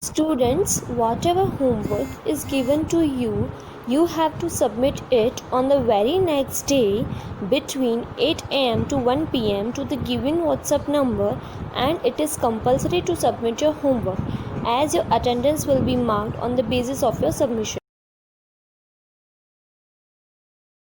Students, whatever homework is given to you, you have to submit it on the very next day between 8 am to 1 pm to the given WhatsApp number, and it is compulsory to submit your homework as your attendance will be marked on the basis of your submission.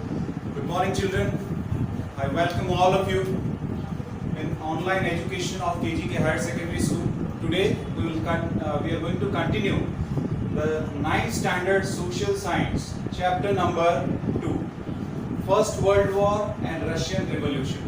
Good morning, children. I welcome all of you in online education of KGK Higher Secondary School. Today we are going to continue the 9th standard social science chapter number 2, First World War and Russian Revolution.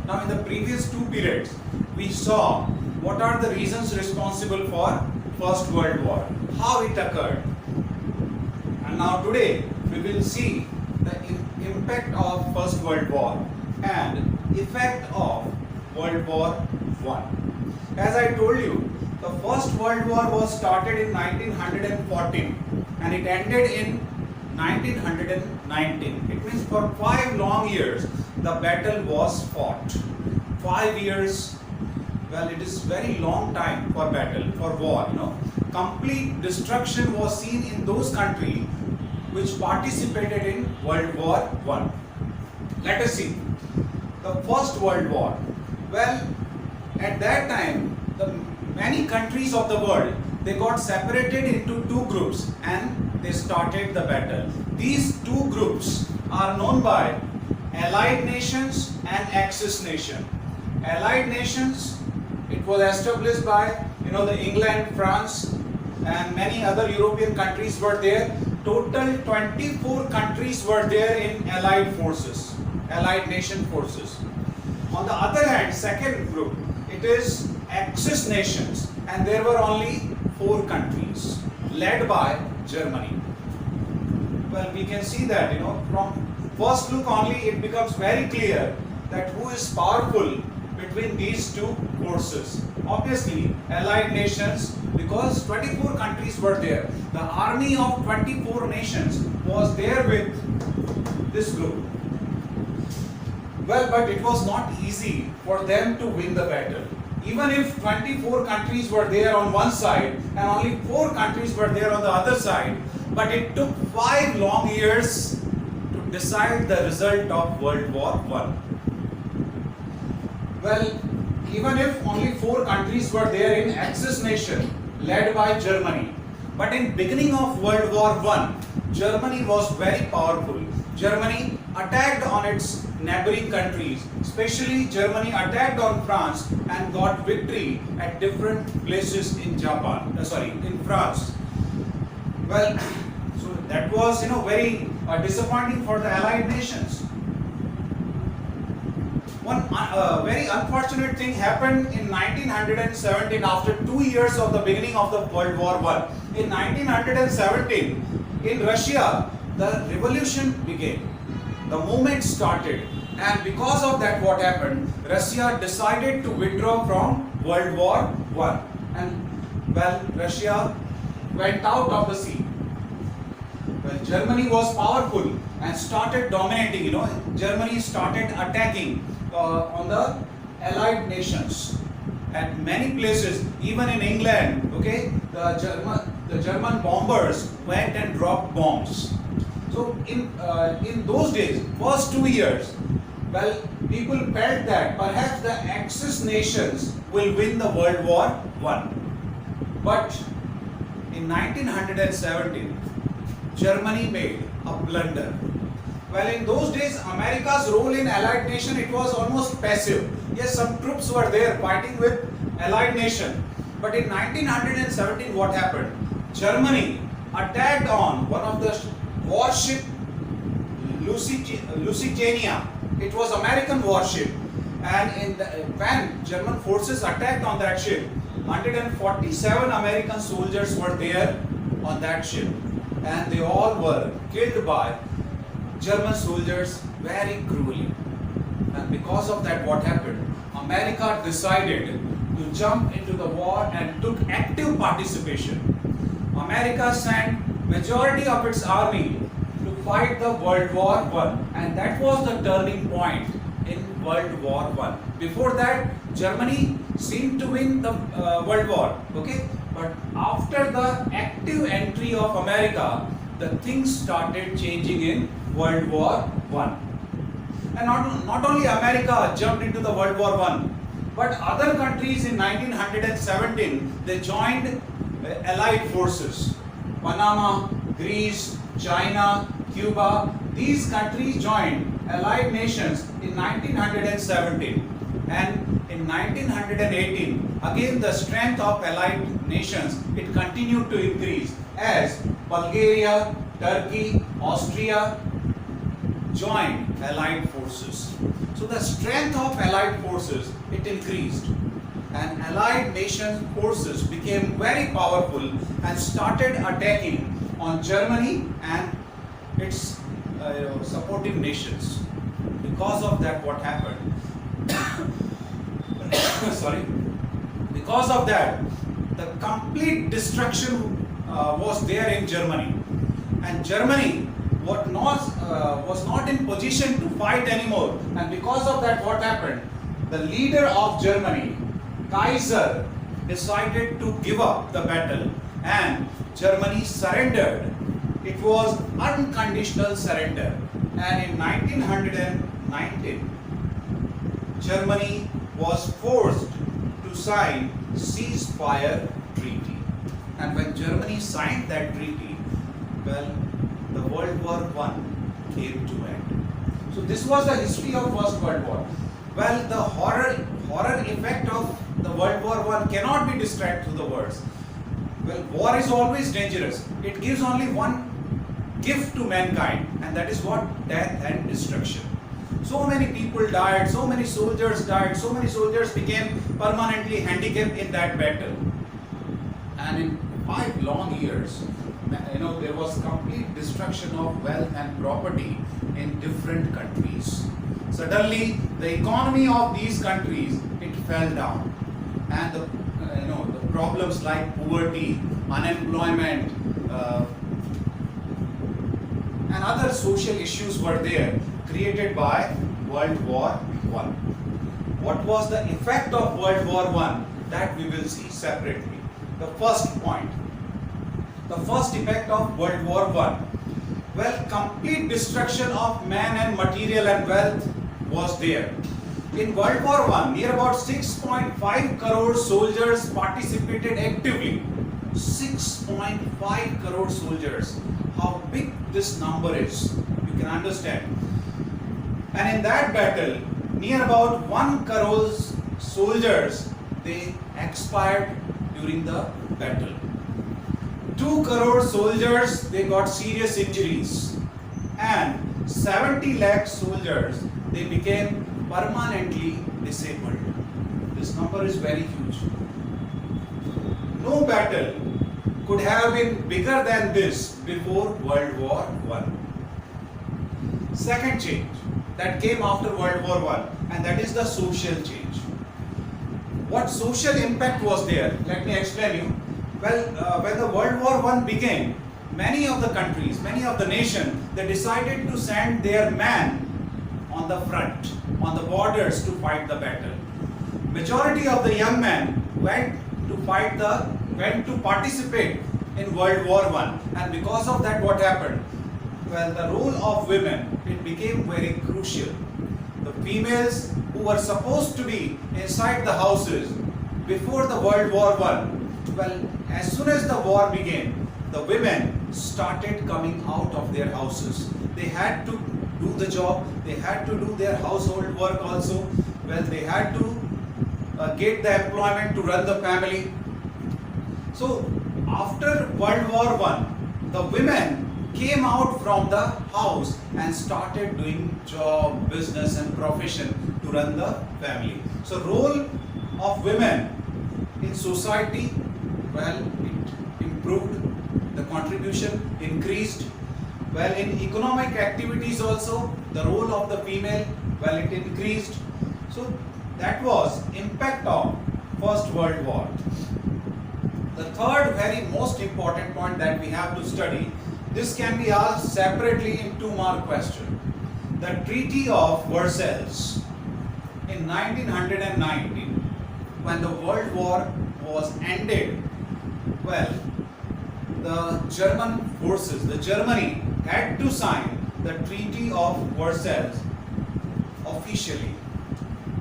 Now in the previous two periods we saw what are the reasons responsible for First World War, how it occurred, and now today we will see the impact of First World War and effect of World War I. As I told you, the First World War was started in 1914 and it ended in 1919. It means for 5 long years the battle was fought. 5 years, well, it is very long time for battle, for war, Complete destruction was seen in those countries which participated in World War I. Let us see. The First World War. Well, at that time, the many countries of the world, they got separated into two groups and they started the battle. These two groups are known by Allied nations and Axis nation. Allied nations, it was established by the England, France and many other European countries were there. Total 24 countries were there in Allied forces, Allied nation forces. On the other hand, second group, it is Axis nations, and there were only 4 countries led by Germany. Well, we can see that from first look only it becomes very clear that who is powerful between these two forces. Obviously Allied nations, because 24 countries were there. The army of 24 nations was there with this group. Well, but it was not easy for them to win the battle. Even if 24 countries were there on one side and only 4 countries were there on the other side, but it took 5 long years to decide the result of World War I. Well, even if only 4 countries were there in Axis nation led by Germany, but in beginning of World War I, Germany was very powerful. Germany attacked on its neighboring countries, especially Germany attacked on France and got victory at different places in in France. Well, so that was very disappointing for the Allied nations. One very unfortunate thing happened in 1917 after 2 years of the beginning of the World War I. In 1917, in Russia, the revolution began. The movement started, and because of that, what happened? Russia decided to withdraw from World War I, and Russia went out of the sea. Germany was powerful and started dominating. Germany started attacking on the Allied nations at many places. Even in England, the German bombers went and dropped bombs. So in those days, first 2 years, people felt that perhaps the Axis nations will win the World War I. But in 1917, Germany made a blunder. Well, in those days, America's role in Allied nation, it was almost passive. Yes, some troops were there fighting with Allied nation. But in 1917, what happened? Germany attacked on one of the warship, Lusitania. It was American warship. And when German forces attacked on that ship, 147 American soldiers were there on that ship. And they all were killed by German soldiers very cruelly. And because of that, what happened? America decided to jump into the war and took active participation. America sent majority of its army to fight the World War I, and that was the turning point in World War I. Before that, Germany seemed to win the World War, okay? But after the active entry of America, the things started changing in World War I. And not only America jumped into the World War I, but other countries in 1917, they joined Allied forces. Panama, Greece, China, Cuba, these countries joined Allied nations in 1917. And in 1918, again the strength of Allied nations, it continued to increase as Bulgaria, Turkey, Austria joined Allied forces. So the strength of Allied forces, it increased. And Allied nation forces became very powerful and started attacking on Germany and its supporting nations. Because of that, what happened? Sorry. Because of that, the complete destruction was there in Germany. And Germany was not in position to fight anymore. And because of that, what happened? The leader of Germany, Kaiser, decided to give up the battle and Germany surrendered. It was unconditional surrender. And in 1919, Germany was forced to sign ceasefire treaty. And when Germany signed that treaty, well, the World War I came to end. So this was the history of First World War. Well, the horror effect of the World War I cannot be described through the words. Well, war is always dangerous. It gives only one gift to mankind, and that is what? Death and destruction. So many people died, so many soldiers died, so many soldiers became permanently handicapped in that battle. And in 5 long years, there was complete destruction of wealth and property in different countries. Suddenly, the economy of these countries, it fell down, and the problems like poverty, unemployment, and other social issues were there, created by World War I. What was the effect of World War I? That we will see separately. The first point. The first effect of World War I. Well, complete destruction of man and material and wealth was there. In World War I, near about 6.5 crore soldiers participated actively. 6.5 crore soldiers. How big this number is, you can understand. And in that battle, near about 1 crore soldiers, they expired during the battle. 2 crore soldiers, they got serious injuries. And 70 lakh soldiers, they became permanently disabled. This number is very huge. No battle could have been bigger than this before World War I. Second change that came after World War I, and that is the social change. What social impact was there? Let me explain you. Well, when the World War I began, many of the countries, many of the nations, they decided to send their men on the front, on the borders to fight the battle. Majority of the young men went to participate in World War I, and because of that, what happened? Well, the role of women, it became very crucial. The females who were supposed to be inside the houses before the World War I, well, as soon as the war began, the women started coming out of their houses. They had to do the job, they had to do their household work also. Well, they had to get the employment to run the family. So, after World War I, the women came out from the house and started doing job, business and profession to run the family. So, role of women in society, well, it improved, the contribution increased. Well, in economic activities also, the role of the female, well, it increased. So, that was impact of First World War. The third very most important point that we have to study, this can be asked separately in 2-mark question. The Treaty of Versailles. in 1919, when the World War was ended, well, the German forces, the Germany had to sign the Treaty of Versailles officially.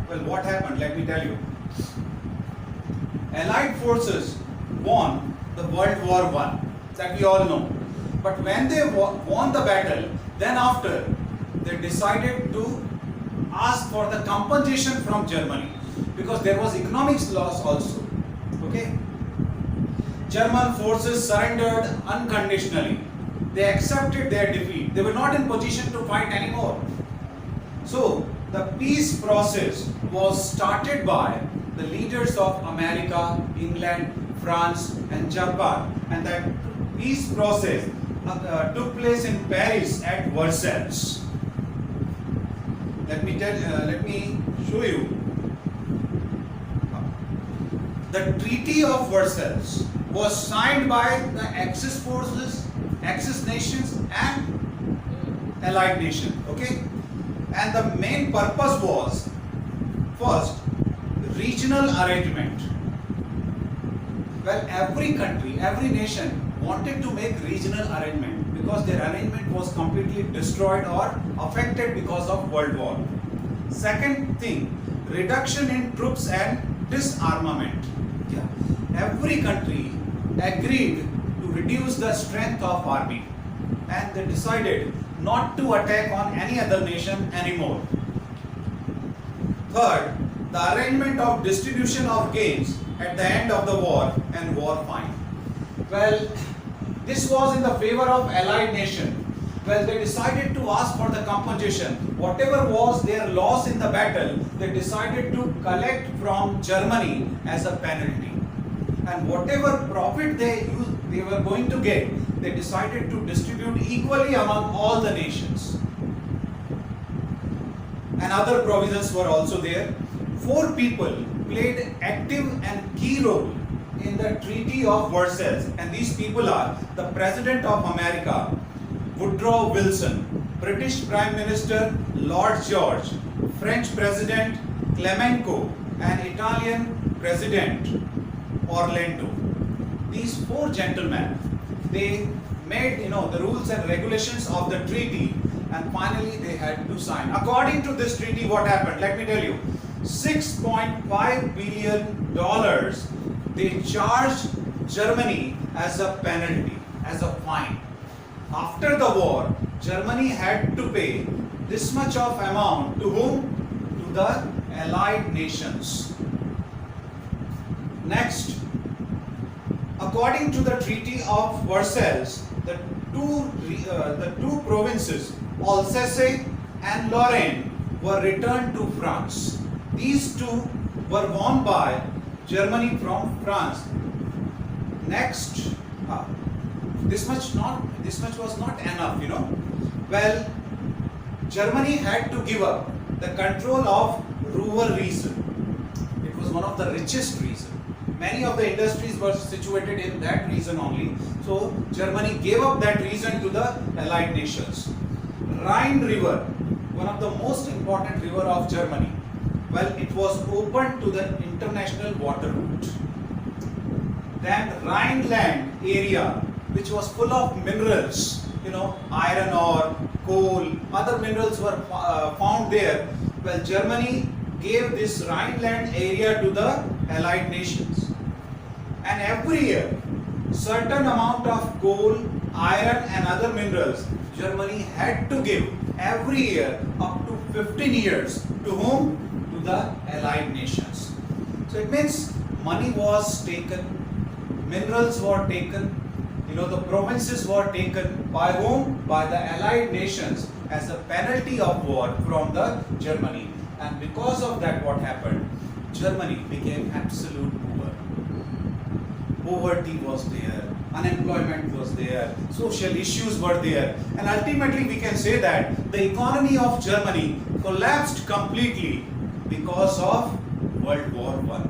Well, what happened? Let me tell you. Allied forces won the World War I, that we all know. But when they won the battle, then after, they decided to ask for the compensation from Germany, because there was economics loss also. Okay? German forces surrendered unconditionally. They accepted their defeat. They were not in position to fight anymore. So, the peace process was started by the leaders of America, England, France and Japan, and that peace process took place in Paris at Versailles. Let me show you. The Treaty of Versailles was signed by the Axis forces, Axis nations and Allied nations. Okay, and the main purpose was, first, regional arrangement. Well, every country, every nation wanted to make regional arrangement because their arrangement was completely destroyed or affected because of World War. Second thing, reduction in troops and disarmament. Yeah. Every country agreed to reduce the strength of army, and they decided not to attack on any other nation anymore. Third, the arrangement of distribution of gains at the end of the war and war fine. Well, this was in the favor of Allied nation. Well, they decided to ask for the compensation. Whatever was their loss in the battle, they decided to collect from Germany as a penalty. And whatever profit they were going to get, they decided to distribute equally among all the nations. And other provisions were also there. 4 people played active and key role in the Treaty of Versailles, and these people are the President of America, Woodrow Wilson, British Prime Minister Lord George, French President Clemenceau, and Italian President Orlando. These 4 gentlemen, they made the rules and regulations of the treaty, and finally they had to sign. According to this treaty, what happened? Let me tell you. $6.5 billion they charged Germany as a penalty, as a fine. After the war, Germany had to pay this much of amount to whom? To the Allied nations. Next, according to the Treaty of Versailles, the two provinces, Alsace and Lorraine, were returned to France. These 2 were won by Germany from France. Next, this much was not enough, Well, Germany had to give up the control of rural region. It was one of the richest regions. Many of the industries were situated in that region only. So Germany gave up that region to the Allied nations. Rhine River, one of the most important river of Germany. Well, it was open to the international water route. Then Rhineland area, which was full of minerals, iron ore, coal, other minerals were found there. Well, Germany gave this Rhineland area to the Allied nations. And every year, certain amount of coal, iron and other minerals, Germany had to give every year up to 15 years. To whom? To the Allied nations. So it means money was taken, minerals were taken, the provinces were taken by whom? By the Allied nations as a penalty of war from the Germany. And because of that, what happened? Germany became absolute poor. Poverty was there, unemployment was there, social issues were there, and ultimately we can say that the economy of Germany collapsed completely because of World War I.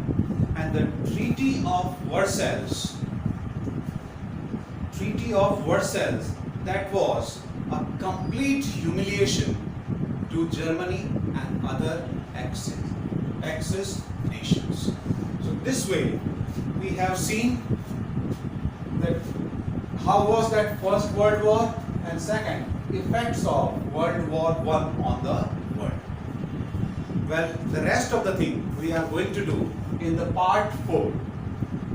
And the Treaty of Versailles, that was a complete humiliation to Germany and other Axis Axis nations. So this way we have seen that how was that First World War, and second, effects of World War I on the world. Well, the rest of the thing we are going to do in the part 4,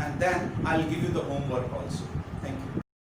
and then I'll give you the homework also.